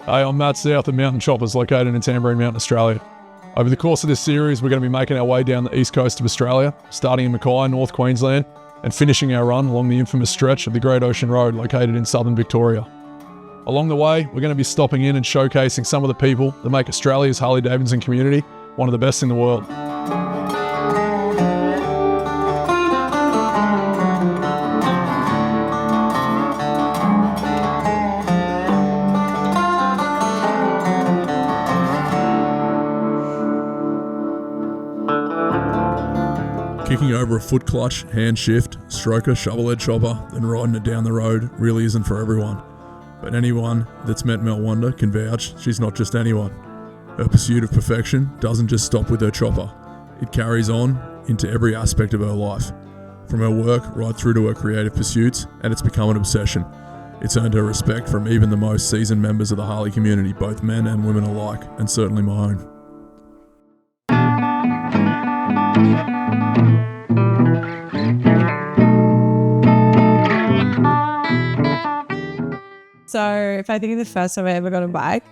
Hey, I'm Matt South of Mountain Choppers, located in Tamborine Mountain, Australia. Over the course of this series, we're going to be making our way down the east coast of Australia, starting in Mackay, North Queensland, and finishing our run along the infamous stretch of the Great Ocean Road located in southern Victoria. Along the way, we're going to be stopping in and showcasing some of the people that make Australia's Harley-Davidson community one of the best in the world. Kicking over a foot clutch, hand shift, stroker, shovelhead chopper, then riding it down the road really isn't for everyone. But anyone that's met Mel Wonder can vouch she's not just anyone. Her pursuit of perfection doesn't just stop with her chopper. It carries on into every aspect of her life. From her work right through to her creative pursuits, and it's become an obsession. It's earned her respect from even the most seasoned members of the Harley community, both men and women alike, and certainly my own. So if I think of the first time I ever got a bike,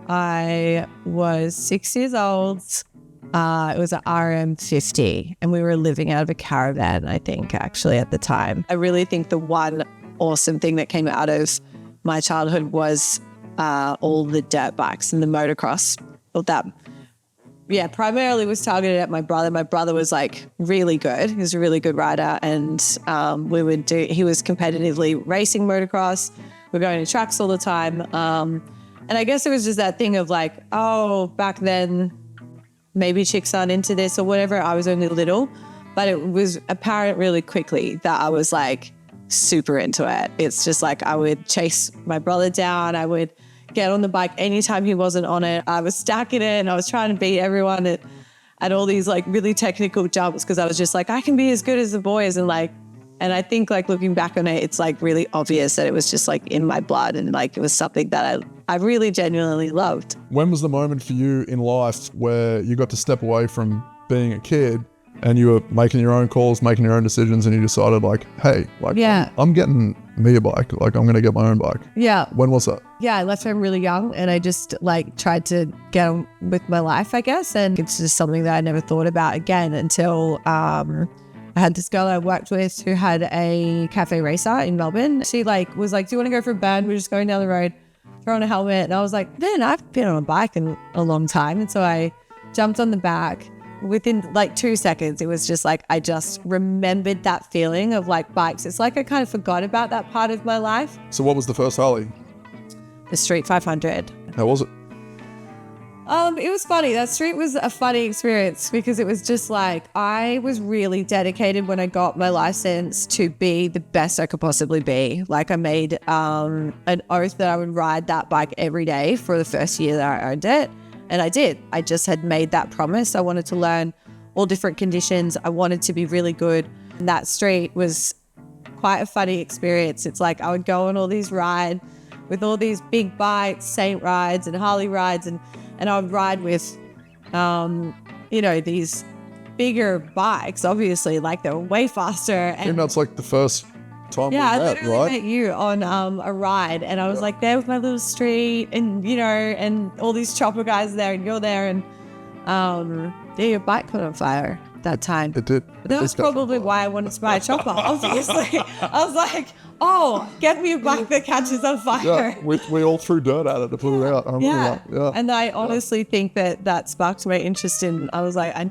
I was 6 years old. It was an RM50 and we were living out of a caravan, I think, actually at the time. I really think the one awesome thing that came out of my childhood was all the dirt bikes and the motocross. Primarily was targeted at my brother. My brother was like really good. He was a really good rider, and he was competitively racing motocross. We're going to tracks all the time. And I guess it was just that thing of like, oh, back then, maybe chicks aren't into this or whatever. I was only little, but it was apparent really quickly that I was like super into it. It's just like I would chase my brother down. I would get on the bike anytime he wasn't on it. I was stacking it and I was trying to beat everyone at all these like really technical jumps because I was just like, I can be as good as the boys. And I think like looking back on it, it's like really obvious that it was just like in my blood and like it was something that I really genuinely loved. When was the moment for you in life where you got to step away from being a kid and you were making your own calls, making your own decisions, and you decided like, hey, like I'm getting me a bike, like I'm going to get my own bike? Yeah. When was that? Yeah, I left home really young and I just like tried to get on with my life, I guess. And it's just something that I never thought about again until I had this girl I worked with who had a cafe racer in Melbourne. She was like, do you want to go for a burn? We're just going down the road, throw on a helmet. And I was like, man, I've been on a bike in a long time. And so I jumped on the back. Within like 2 seconds, it was just like, I just remembered that feeling of like bikes. It's like I kind of forgot about that part of my life. So what was the first Harley? The Street 500. How was it? It was funny. That street was a funny experience because it was just like, I was really dedicated when I got my license to be the best I could possibly be. Like I made an oath that I would ride that bike every day for the first year that I owned it. And I did. I just had made that promise. I wanted to learn all different conditions. I wanted to be really good. And that street was quite a funny experience. It's like I would go on all these rides with all these big bikes, Saint rides and Harley rides, and I would ride with, these bigger bikes, obviously, like they were way faster. And that's like the first time I we met, literally right? met you on a ride and I was like there with my little street and, and all these chopper guys there and you're there and, your bike caught on fire that time. It did. But that was probably why I wanted to buy a chopper, obviously. I was like, oh, get me a bike that catches on fire. Yeah, we all threw dirt at it to put it out. I remember that. Yeah. And I honestly think that sparked my interest in, I was like, I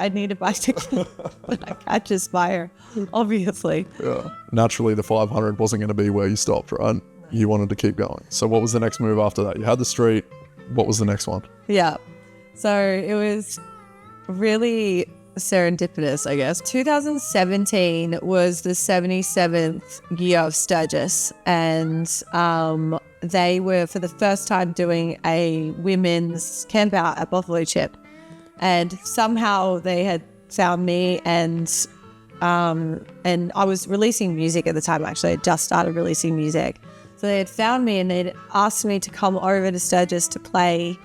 need a bike that catches fire, obviously. Yeah. Naturally, the 500 wasn't going to be where you stopped, right? You wanted to keep going. So what was the next move after that? You had the street. What was the next one? Yeah. So it was really serendipitous, I guess. 2017 was the 77th year of Sturgis, and they were for the first time doing a women's camp out at Buffalo Chip, and somehow they had found me, and I was releasing music at the time. Actually, I just started releasing music, so they had found me and they'd asked me to come over to Sturgis to play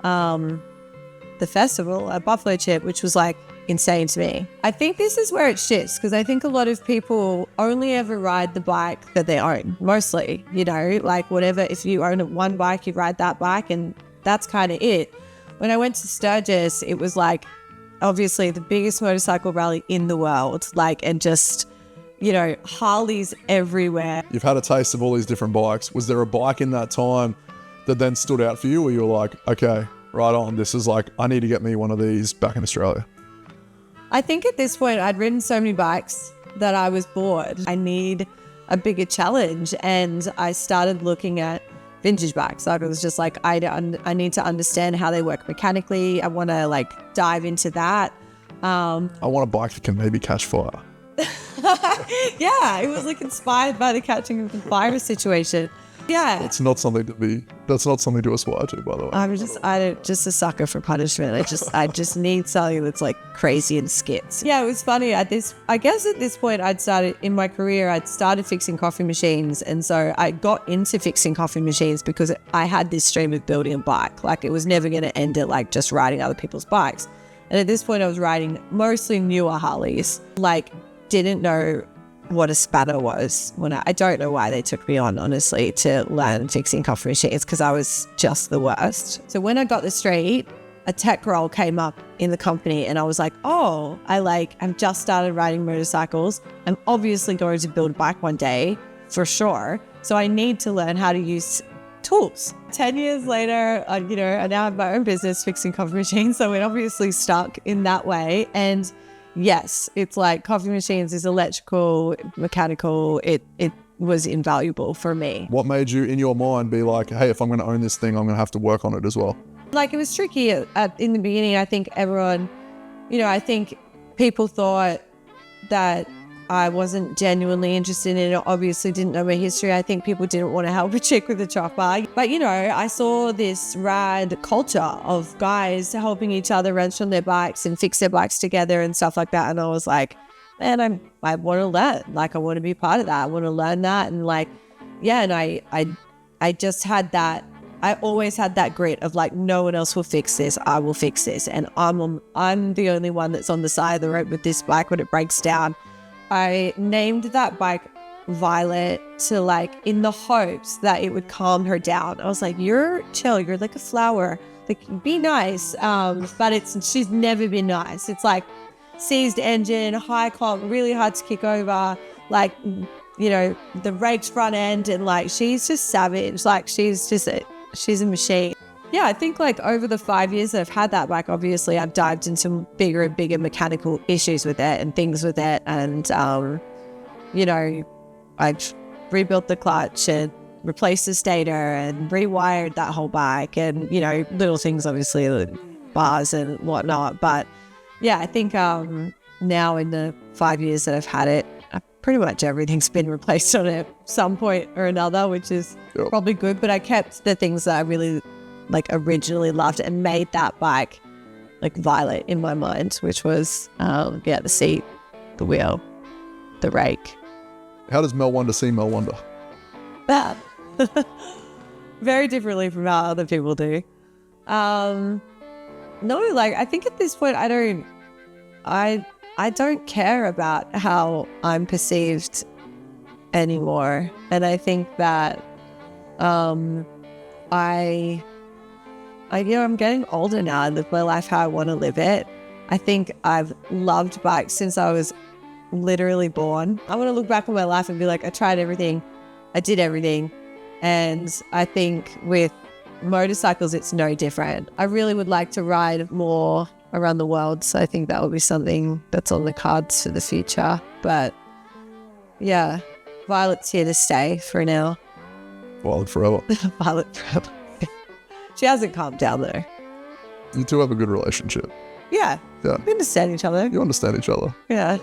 the festival at Buffalo Chip, which was like insane to me. I think this is where it shifts, because I think a lot of people only ever ride the bike that they own, mostly, you know, like whatever, if you own one bike, you ride that bike and that's kind of it. When I went to Sturgis, it was like obviously the biggest motorcycle rally in the world, like, and just, you know, Harleys everywhere. You've had a taste of all these different bikes. Was there a bike in that time that then stood out for you where you were like, okay, right on, this is like, I need to get me one of these back in Australia? I think at this point I'd ridden so many bikes that I was bored. I need a bigger challenge, and I started looking at vintage bikes. Like, it was just like, I need to understand how they work mechanically. I want to like dive into that. I want a bike that can maybe catch fire. Yeah, it was like inspired by the catching of the fire situation. Yeah. That's not something to aspire to, by the way. I'm just a sucker for punishment. I just need something that's like crazy and skits. Yeah, it was funny. I guess at this point I'd started fixing coffee machines. And so I got into fixing coffee machines because I had this dream of building a bike. Like, it was never going to end at like just riding other people's bikes. And at this point I was riding mostly newer Harleys, like didn't know what a spanner was when I don't know why they took me on, honestly, to learn fixing coffee machines, because I was just the worst. So when I got the street, a tech role came up in the company and I was like, oh, I've just started riding motorcycles. I'm obviously going to build a bike one day for sure. So I need to learn how to use tools. 10 years later, I now have my own business fixing coffee machines. So it obviously stuck in that way. And yes, it's like coffee machines is electrical, mechanical. It was invaluable for me. What made you, in your mind, be like, hey, if I'm going to own this thing, I'm going to have to work on it as well? Like, it was tricky in the beginning. I think everyone, I think people thought that I wasn't genuinely interested in it. Obviously didn't know my history. I think people didn't want to help a chick with a chopper. But, I saw this rad culture of guys helping each other wrench on their bikes and fix their bikes together and stuff like that. And I was like, man, I want to learn. Like, I want to be part of that. I want to learn that. And like, yeah, and I just had that. I always had that grit of like, no one else will fix this. I will fix this. And I'm the only one that's on the side of the road with this bike when it breaks down. I named that bike Violet to like, in the hopes that it would calm her down. I was like, you're chill. You're like a flower. Like, be nice. But she's never been nice. It's like seized engine, high comp, really hard to kick over. Like, the raked front end, and like, she's just savage. Like, she's a machine. Yeah, I think like over the 5 years that I've had that bike, obviously I've dived into bigger and bigger mechanical issues with it and things with it. And, I've rebuilt the clutch and replaced the stator and rewired that whole bike and, little things, obviously, like bars and whatnot. But yeah, I think now in the 5 years that I've had it, pretty much everything's been replaced on it at some point or another, which is probably good. But I kept the things that I really like originally loved and made that bike like Violet in my mind, which was the seat, the wheel, the rake. How does Mel Wonder see Mel Wonder? Bad. Very differently from how other people do. No, like, I think at this point I don't care about how I'm perceived anymore. And I think that I'm getting older now. I live my life how I want to live it. I think I've loved bikes since I was literally born. I want to look back on my life and be like, I tried everything. I did everything. And I think with motorcycles, it's no different. I really would like to ride more around the world. So I think that will be something that's on the cards for the future. But yeah, Violet's here to stay for now. Violet forever. Violet forever. She hasn't calmed down though. You two have a good relationship. Yeah. We understand each other. You understand each other. Yeah.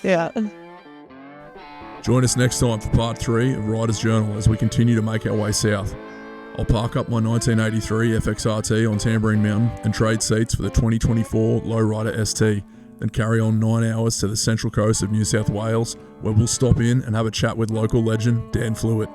Yeah. Join us next time for part 3 of Rider's Journal as we continue to make our way south. I'll park up my 1983 FXRT on Tambourine Mountain and trade seats for the 2024 Lowrider ST, then carry on 9 hours to the central coast of New South Wales, where we'll stop in and have a chat with local legend Dan Flewitt.